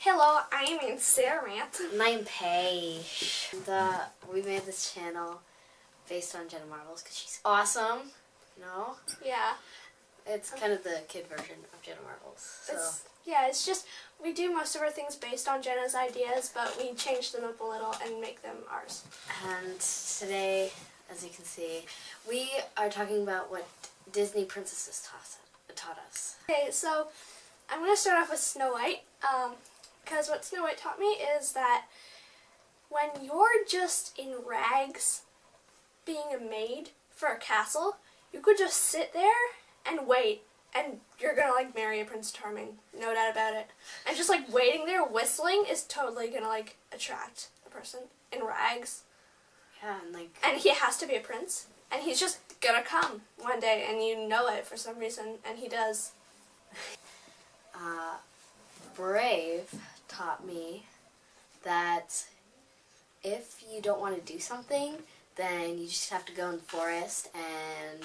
Hello, I'm in Sarah. And I'm Paige. We made this channel based on Jenna Marbles because she's awesome. You know? Yeah. It's kind of the kid version of Jenna Marbles. So. It's just, we do most of our things based on Jenna's ideas, but we change them up a little and make them ours. And today, as you can see, we are talking about what Disney princesses taught us. Okay, so I'm going to start off with Snow White, because what Snow White taught me is that when you're just in rags being a maid for a castle, you could just sit there and wait, and you're going to, like, marry a Prince Charming, no doubt about it. And just, like, waiting there whistling is totally going to, like, attract a person in rags. Yeah, and, like... And he has to be a prince, and he's just going to come one day, and you know it for some reason, and he does. Brave taught me that if you don't want to do something, then you just have to go in the forest and,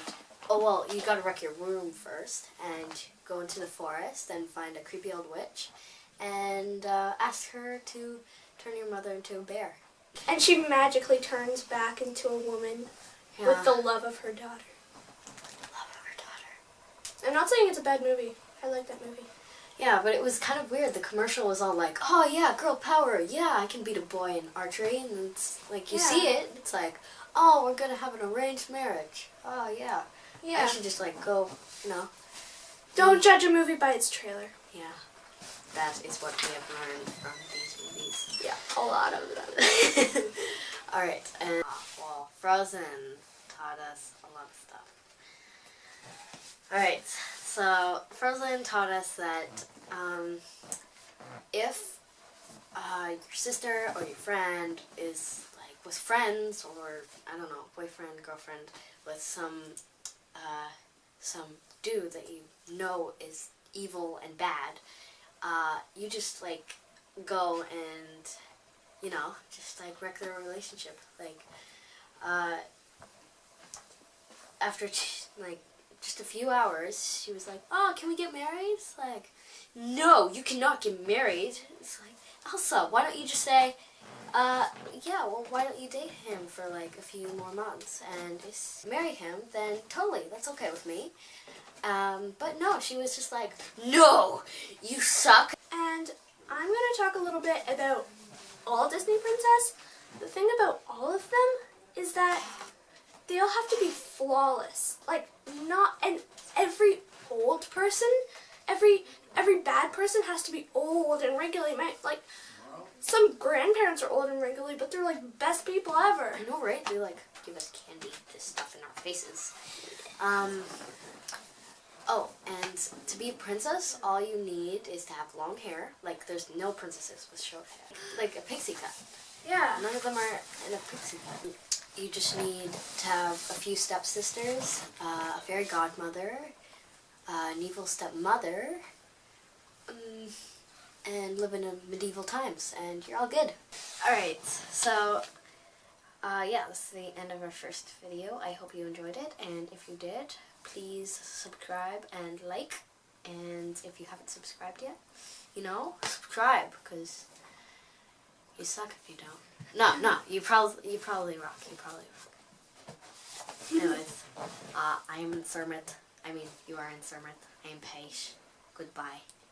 you gotta wreck your room first and go into the forest and find a creepy old witch and ask her to turn your mother into a bear. And she magically turns back into a woman with the love of her daughter. I'm not saying it's a bad movie. I like that movie. Yeah, but it was kind of weird. The commercial was all like, oh yeah, girl power, yeah, I can beat a boy in archery, and it's like, you see it, it's like, oh, we're gonna have an arranged marriage. Oh yeah. Yeah. I should just like go, you know. Don't judge a movie by its trailer. Yeah. That is what we have learned from these movies. Yeah, a lot of them. Alright, and Frozen taught us a lot of stuff. Alright, so Frozen taught us that if your sister or your friend was friends, or I don't know, boyfriend, girlfriend, with some dude that you know is evil and bad, you just like go and, you know, just like wreck their relationship. Like after like just a few hours, she was like, oh, can we get married? It's like, no, you cannot get married. It's like, Elsa, why don't you just say, yeah, well, why don't you date him for like a few more months and just marry him? Then totally, that's okay with me. But no, she was just like, no, you suck. And I'm going to talk a little bit about all Disney princess. The thing about all of them is that they all have to be flawless. Like, and every old person, every bad person has to be old and wrinkly. Like, some grandparents are old and wrinkly, but they're like best people ever. I know, right? They like give us candy, this stuff in our faces. Oh, and to be a princess, all you need is to have long hair. Like, there's no princesses with short hair. Like a pixie cut. Yeah. None of them are in a pixie cut. You just need to have a few stepsisters, a fairy godmother, an evil stepmother, and live in medieval times, and you're all good. Alright, so, yeah, this is the end of our first video. I hope you enjoyed it, and if you did, please subscribe and like, and if you haven't subscribed yet, you know, subscribe, because you suck if you don't. No, you probably rock. Anyways, I am in Surmit. I mean, you are in Surmit. I am Paige. Goodbye.